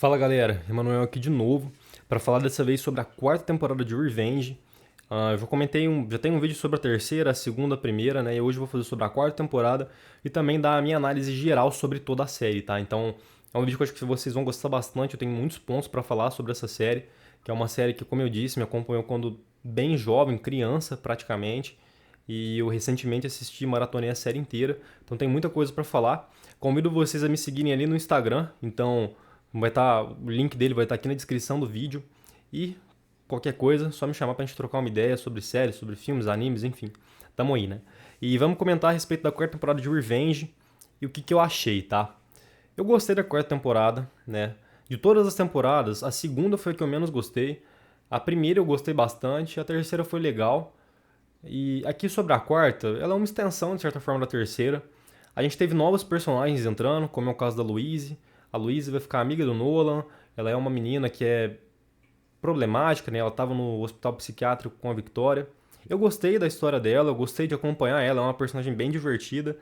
Fala galera, Emanuel aqui de novo para falar dessa vez sobre a quarta temporada de Revenge. Eu já comentei, já tem um vídeo sobre a terceira, a segunda, a primeira, né? E hoje eu vou fazer sobre a quarta temporada e também dar a minha análise geral sobre toda a série, tá? Então é um vídeo que eu acho que vocês vão gostar bastante. Eu tenho muitos pontos para falar sobre essa série, que é uma série que, como eu disse, me acompanhou quando bem jovem, criança praticamente. E eu recentemente assisti e maratonei a série inteira, então tem muita coisa para falar. Convido vocês a me seguirem ali no Instagram, então o link dele vai estar aqui na descrição do vídeo. E qualquer coisa, só me chamar pra gente trocar uma ideia sobre séries, sobre filmes, animes, enfim. Tamo aí, né? E vamos comentar a respeito da quarta temporada de Revenge e o que eu achei, tá? Eu gostei da quarta temporada, né? De todas as temporadas, a segunda foi a que eu menos gostei. A primeira eu gostei bastante, a terceira foi legal. E aqui sobre a quarta, ela é uma extensão, de certa forma, da terceira. A gente teve novos personagens entrando, como é o caso da Louise. A Louise vai ficar amiga do Nolan. Ela é uma menina que é problemática, né? Ela estava no hospital psiquiátrico com a Victoria. Eu gostei da história dela, eu gostei de acompanhar ela, é uma personagem bem divertida.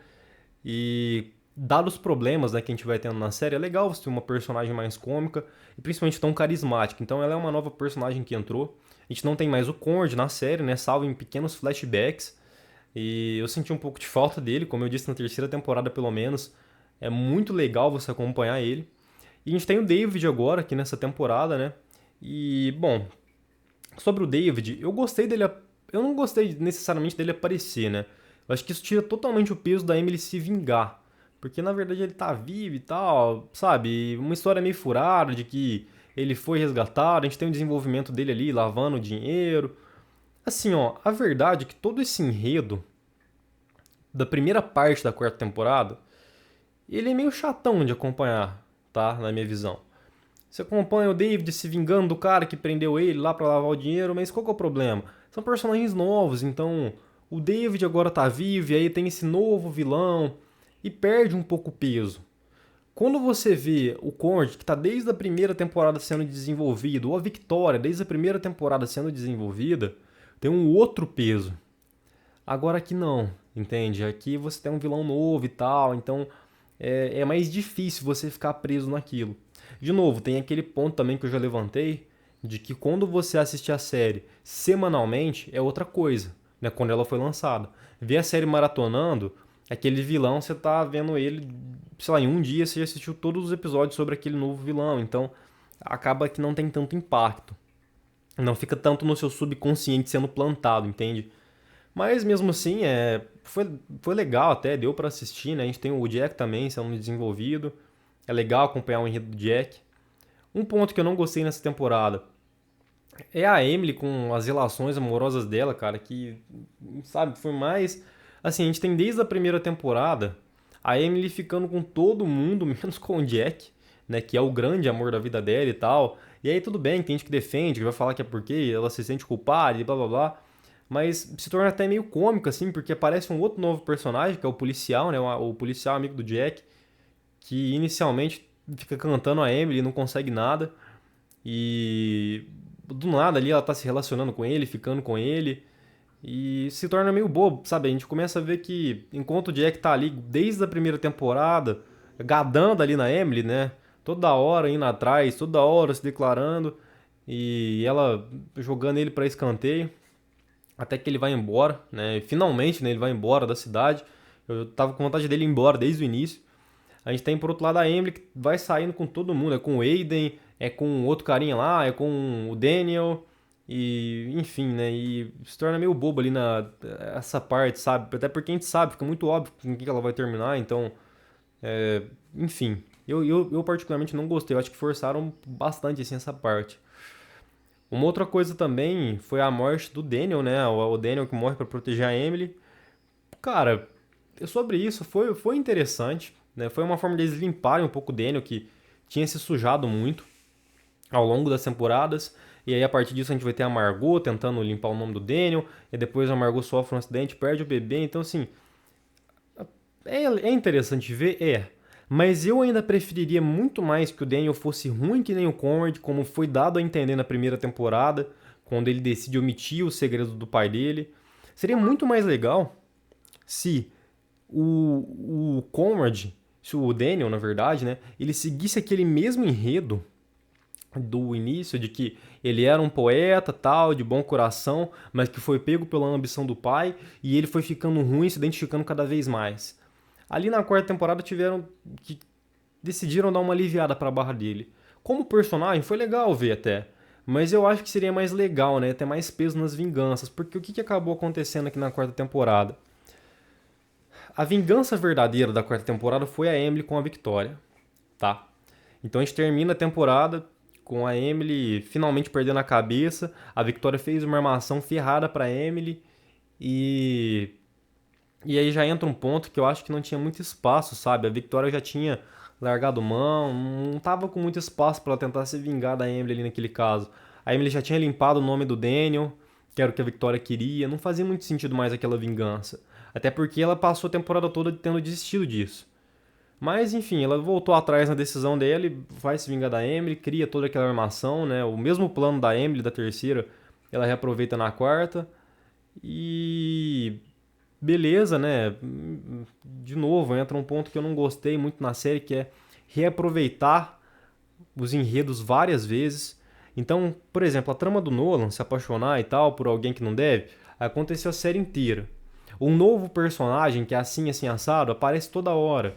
E dados os problemas, né, que a gente vai tendo na série, é legal você ter uma personagem mais cômica e principalmente tão carismática. Então ela é uma nova personagem que entrou. A gente não tem mais o Conrad na série, né, salvo em pequenos flashbacks. E eu senti um pouco de falta dele, como eu disse na terceira temporada pelo menos. É muito legal você acompanhar ele. E a gente tem o David agora aqui nessa temporada, né? E, bom, sobre o David, eu gostei dele. Eu não gostei necessariamente dele aparecer, né? Eu acho que isso tira totalmente o peso da Emily se vingar. Porque na verdade ele tá vivo e tal, sabe? Uma história meio furada de que ele foi resgatado, a gente tem o desenvolvimento dele ali lavando dinheiro. Assim, ó, a verdade é que todo esse enredo da primeira parte da quarta temporada, ele é meio chatão de acompanhar, tá? Na minha visão. Você acompanha o David se vingando do cara que prendeu ele lá pra lavar o dinheiro, mas qual que é o problema? São personagens novos, então o David agora tá vivo e aí tem esse novo vilão e perde um pouco o peso. Quando você vê o Conrad, que tá desde a primeira temporada sendo desenvolvido, ou a Victoria, desde a primeira temporada sendo desenvolvida, tem um outro peso. Agora aqui não, entende? Aqui você tem um vilão novo e tal, então é mais difícil você ficar preso naquilo. De novo, tem aquele ponto também que eu já levantei, de que quando você assistir a série semanalmente é outra coisa, né? Quando ela foi lançada. Ver a série maratonando, aquele vilão você tá vendo ele, sei lá, em um dia você já assistiu todos os episódios sobre aquele novo vilão, então acaba que não tem tanto impacto. Não fica tanto no seu subconsciente sendo plantado, entende? Mas mesmo assim, foi legal até, deu pra assistir, né? A gente tem o Jack também sendo desenvolvido. É legal acompanhar o enredo do Jack. Um ponto que eu não gostei nessa temporada é a Emily com as relações amorosas dela, cara, que, sabe, foi mais. Assim, a gente tem desde a primeira temporada a Emily ficando com todo mundo, menos com o Jack, né, que é o grande amor da vida dela e tal. E aí tudo bem, tem gente que defende, que vai falar que é porque ela se sente culpada e blá blá blá. Mas se torna até meio cômico, assim, porque aparece um outro novo personagem, que é o policial, né? O policial amigo do Jack, que inicialmente fica cantando a Emily e não consegue nada. E do nada ali ela tá se relacionando com ele, ficando com ele. E se torna meio bobo, sabe? A gente começa a ver que enquanto o Jack tá ali desde a primeira temporada, gadando ali na Emily, né? Toda hora indo atrás, toda hora se declarando. E ela jogando ele pra escanteio até que ele vai embora, né? Finalmente, né, ele vai embora da cidade. Eu tava com vontade dele ir embora desde o início. A gente tem por outro lado a Emily que vai saindo com todo mundo, é com o Aiden, é com outro carinha lá, é com o Daniel e enfim, né? E se torna meio bobo ali na essa parte, sabe? Até porque a gente sabe, fica muito óbvio com o que ela vai terminar, então, enfim. Eu particularmente não gostei, eu acho que forçaram bastante assim essa parte. Uma outra coisa também foi a morte do Daniel, né? O Daniel que morre pra proteger a Emily. Cara, sobre isso foi interessante, né? Foi uma forma deles limparem um pouco o Daniel, que tinha se sujado muito ao longo das temporadas. E aí, a partir disso, a gente vai ter a Margot tentando limpar o nome do Daniel. E depois a Margot sofre um acidente, perde o bebê. Então, assim, é interessante ver? É. Mas eu ainda preferiria muito mais que o Daniel fosse ruim que nem o Conrad, como foi dado a entender na primeira temporada, quando ele decide omitir o segredo do pai dele. Seria muito mais legal se o Conrad, se o Daniel, na verdade, né, ele seguisse aquele mesmo enredo do início, de que ele era um poeta, tal, de bom coração, mas que foi pego pela ambição do pai e ele foi ficando ruim, se identificando cada vez mais. Ali na quarta temporada tiveram que decidiram dar uma aliviada para a barra dele. Como personagem foi legal ver até, mas eu acho que seria mais legal, né, ter mais peso nas vinganças, porque o que acabou acontecendo aqui na quarta temporada? A vingança verdadeira da quarta temporada foi a Emily com a Victoria, tá? Então a gente termina a temporada com a Emily finalmente perdendo a cabeça. A Victoria fez uma armação ferrada pra Emily e aí já entra um ponto que eu acho que não tinha muito espaço, sabe? A Victoria já tinha largado mão, não tava com muito espaço pra ela tentar se vingar da Emily ali naquele caso. A Emily já tinha limpado o nome do Daniel, que era o que a Victoria queria, não fazia muito sentido mais aquela vingança. Até porque ela passou a temporada toda tendo desistido disso. Mas enfim, ela voltou atrás na decisão dele, vai se vingar da Emily, cria toda aquela armação, né? O mesmo plano da Emily da terceira, ela reaproveita na quarta. E beleza, né? De novo, entra um ponto que eu não gostei muito na série, que é reaproveitar os enredos várias vezes. Então, por exemplo, a trama do Nolan se apaixonar e tal por alguém que não deve, aconteceu a série inteira. Um novo personagem que é assim, assim, assado, aparece toda hora,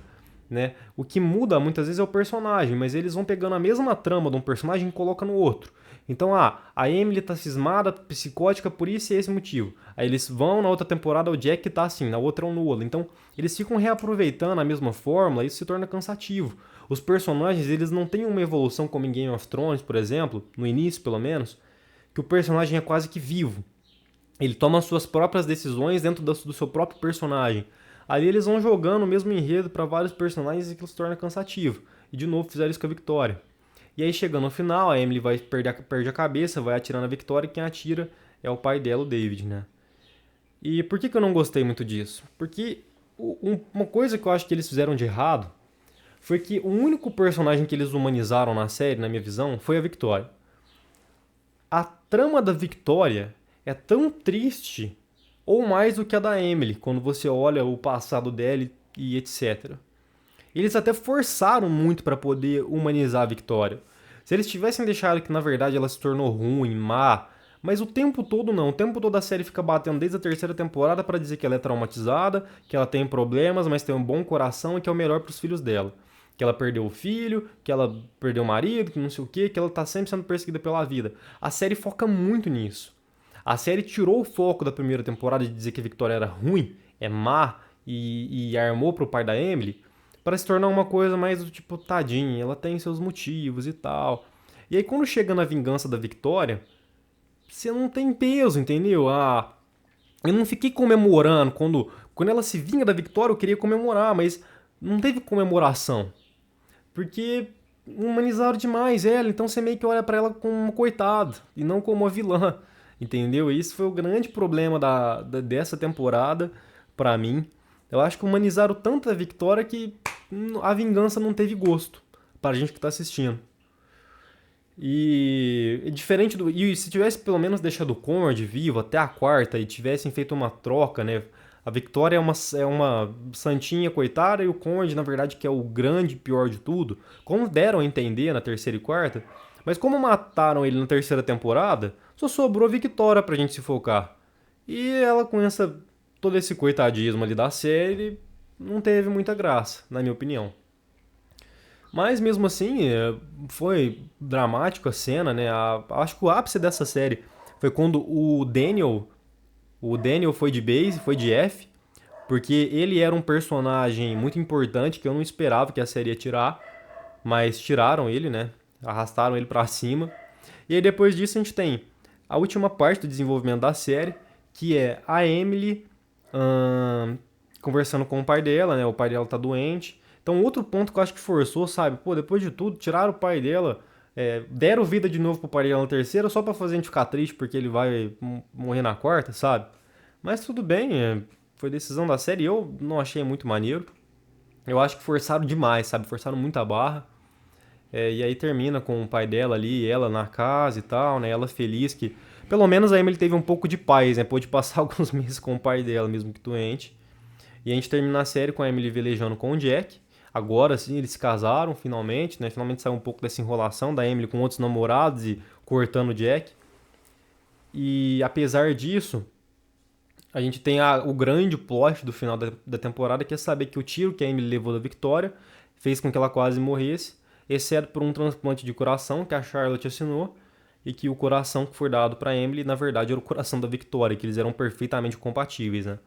né? O que muda muitas vezes é o personagem, mas eles vão pegando a mesma trama de um personagem e colocam no outro. Então, a Emily tá cismada, psicótica por isso e esse motivo. Aí eles vão na outra temporada, o Jack tá assim, na outra é o Nolan. Então, eles ficam reaproveitando a mesma fórmula e isso se torna cansativo. Os personagens, eles não têm uma evolução como em Game of Thrones, por exemplo, no início pelo menos, que o personagem é quase que vivo. Ele toma suas próprias decisões dentro do seu próprio personagem. Ali eles vão jogando o mesmo enredo para vários personagens e aquilo se torna cansativo. E de novo fizeram isso com a Victoria. E aí chegando no final, a Emily perde a cabeça, vai atirando a Victoria e quem atira é o pai dela, o David, né? E por que eu não gostei muito disso? Porque uma coisa que eu acho que eles fizeram de errado foi que o único personagem que eles humanizaram na série, na minha visão, foi a Victoria. A trama da Victoria é tão triste ou mais do que a da Emily, quando você olha o passado dela e etc. Eles até forçaram muito para poder humanizar a Victoria. Se eles tivessem deixado que na verdade ela se tornou ruim, má, mas o tempo todo não, o tempo todo a série fica batendo desde a terceira temporada para dizer que ela é traumatizada, que ela tem problemas, mas tem um bom coração e que é o melhor para os filhos dela. Que ela perdeu o filho, que ela perdeu o marido, que não sei o que ela tá sempre sendo perseguida pela vida. A série foca muito nisso. A série tirou o foco da primeira temporada de dizer que a Victoria era ruim, é má e armou pro pai da Emily para se tornar uma coisa mais do tipo, tadinha, ela tem seus motivos e tal. E aí quando chega na vingança da Victoria, você não tem peso, entendeu? Eu não fiquei comemorando quando ela se vinga da Victoria, eu queria comemorar, mas não teve comemoração. Porque humanizaram demais ela, então você meio que olha pra ela como uma coitada e não como uma vilã, entendeu? E isso foi o grande problema dessa temporada pra mim. Eu acho que humanizaram tanto a Victoria que a vingança não teve gosto pra gente que tá assistindo. E diferente do. E se tivesse pelo menos deixado o Conrad vivo até a quarta e tivessem feito uma troca, né? A Victoria é uma santinha coitada e o Conrad, na verdade, que é o grande pior de tudo. Como deram a entender na terceira e quarta. Mas como mataram ele na terceira temporada, só sobrou a Victoria pra gente se focar. E ela com todo esse coitadismo ali da série, não teve muita graça, na minha opinião. Mas mesmo assim, foi dramático a cena, né? Acho que o ápice dessa série foi quando o Daniel foi de base, foi de F, porque ele era um personagem muito importante que eu não esperava que a série ia tirar, mas tiraram ele, né? Arrastaram ele pra cima. E aí depois disso a gente tem a última parte do desenvolvimento da série, que é a Emily conversando com o pai dela, né? O pai dela tá doente. Então outro ponto que eu acho que forçou, sabe? Pô, depois de tudo, tiraram o pai dela, deram vida de novo pro pai dela na terceira só pra fazer a gente ficar triste porque ele vai morrer na quarta, sabe? Mas tudo bem, foi decisão da série. Eu não achei muito maneiro. Eu acho que forçaram demais, sabe? Forçaram muito a barra. E aí termina com o pai dela ali, ela na casa e tal, né? Ela feliz que... Pelo menos a Emily teve um pouco de paz, né? Pôde passar alguns meses com o pai dela, mesmo que doente. E a gente termina a série com a Emily velejando com o Jack. Agora sim eles se casaram finalmente, né? Finalmente saiu um pouco dessa enrolação da Emily com outros namorados e cortando o Jack. E apesar disso, a gente tem o grande plot do final da temporada, que é saber que o tiro que a Emily levou da Victoria fez com que ela quase morresse, exceto por um transplante de coração que a Charlotte assinou, e que o coração que foi dado para Emily, na verdade, era o coração da Victoria, que eles eram perfeitamente compatíveis, né?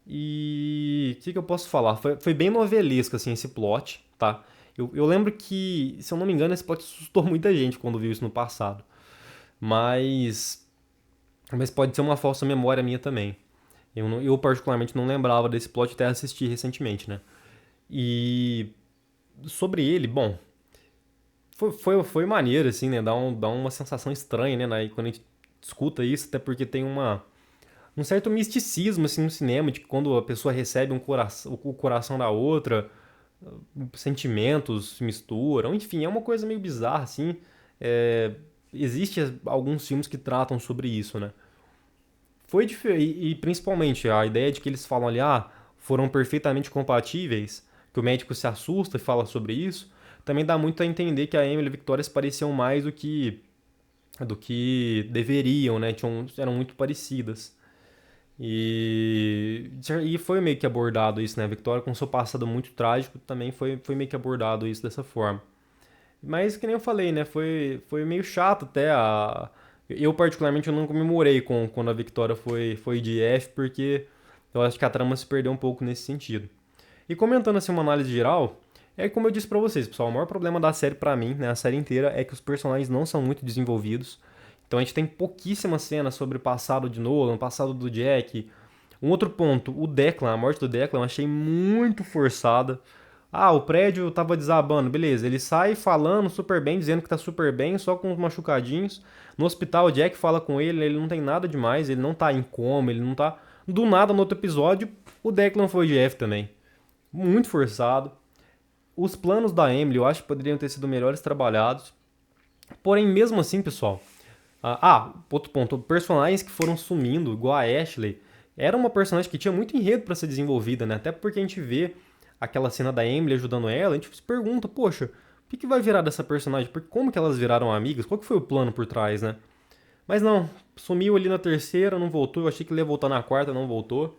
E o que eu posso falar? Foi bem novelesco, assim, esse plot, tá? Eu lembro que, se eu não me engano, esse plot assustou muita gente quando viu isso no passado. Mas, mas pode ser uma falsa memória minha também. Eu particularmente não lembrava desse plot até assistir recentemente, né? E sobre ele, bom, foi maneiro, assim, né? Dá uma sensação estranha, né? Quando a gente escuta isso, até porque tem um certo misticismo, assim, no cinema, de que quando a pessoa recebe o coração da outra, sentimentos se misturam, enfim, é uma coisa meio bizarra, assim. É, existe alguns filmes que tratam sobre isso, né? E principalmente a ideia de que eles falam ali, foram perfeitamente compatíveis, que o médico se assusta e fala sobre isso, também dá muito a entender que a Emily e a Victoria se pareciam mais do que deveriam, né? Eram muito parecidas. E foi meio que abordado isso, né? A Victoria, com seu passado muito trágico, também foi meio que abordado isso dessa forma. Mas, que nem eu falei, né? Foi meio chato até Eu, particularmente, eu não comemorei quando a Victoria foi de F, porque eu acho que a trama se perdeu um pouco nesse sentido. E comentando assim uma análise geral, é como eu disse pra vocês, pessoal, o maior problema da série pra mim, né, a série inteira, é que os personagens não são muito desenvolvidos. Então a gente tem pouquíssimas cenas sobre o passado de Nolan, o passado do Jack. Um outro ponto, o Declan, a morte do Declan, eu achei muito forçada. O prédio tava desabando, beleza. Ele sai falando super bem, dizendo que tá super bem, só com uns machucadinhos. No hospital, o Jack fala com ele não tem nada demais, ele não tá em coma, ele não tá. Do nada, no outro episódio, o Declan foi de F também. Muito forçado. Os planos da Emily eu acho que poderiam ter sido melhores trabalhados. Porém, mesmo assim, pessoal. Outro ponto. Personagens que foram sumindo, igual a Ashley, era uma personagem que tinha muito enredo pra ser desenvolvida, né? Até porque a gente vê aquela cena da Emily ajudando ela, a gente se pergunta, poxa, o que vai virar dessa personagem? Como que elas viraram amigas? Qual que foi o plano por trás, né? Mas não, sumiu ali na terceira, não voltou. Eu achei que ele ia voltar na quarta, não voltou.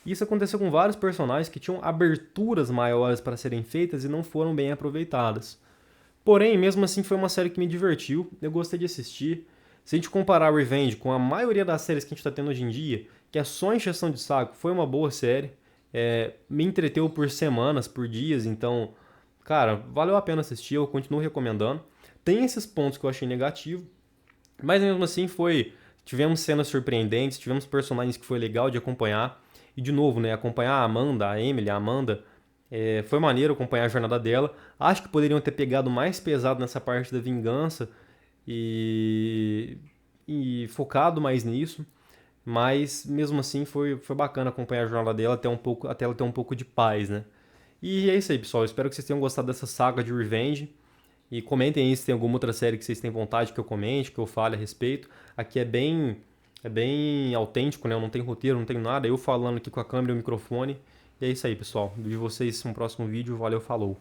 Isso aconteceu com vários personagens que tinham aberturas maiores para serem feitas e não foram bem aproveitadas. Porém, mesmo assim, foi uma série que me divertiu, eu gostei de assistir. Se a gente comparar Revenge com a maioria das séries que a gente está tendo hoje em dia, que é só encheção de saco, foi uma boa série. Me entreteu por semanas, por dias, então, cara, valeu a pena assistir, eu continuo recomendando. Tem esses pontos que eu achei negativo, mas mesmo assim tivemos cenas surpreendentes, tivemos personagens que foi legal de acompanhar. E de novo, né, acompanhar a Amanda, a Emily, a Amanda, foi maneiro acompanhar a jornada dela. Acho que poderiam ter pegado mais pesado nessa parte da vingança e, e focado mais nisso. Mas mesmo assim foi bacana acompanhar a jornada dela até ela ter um pouco de paz, né? E é isso aí, pessoal. Espero que vocês tenham gostado dessa saga de Revenge. E comentem aí se tem alguma outra série que vocês têm vontade que eu comente, que eu fale a respeito. Aqui é bem autêntico, né? Eu não tenho roteiro, não tenho nada. Eu falando aqui com a câmera e o microfone. E é isso aí, pessoal. Vejo vocês no próximo vídeo. Valeu, falou!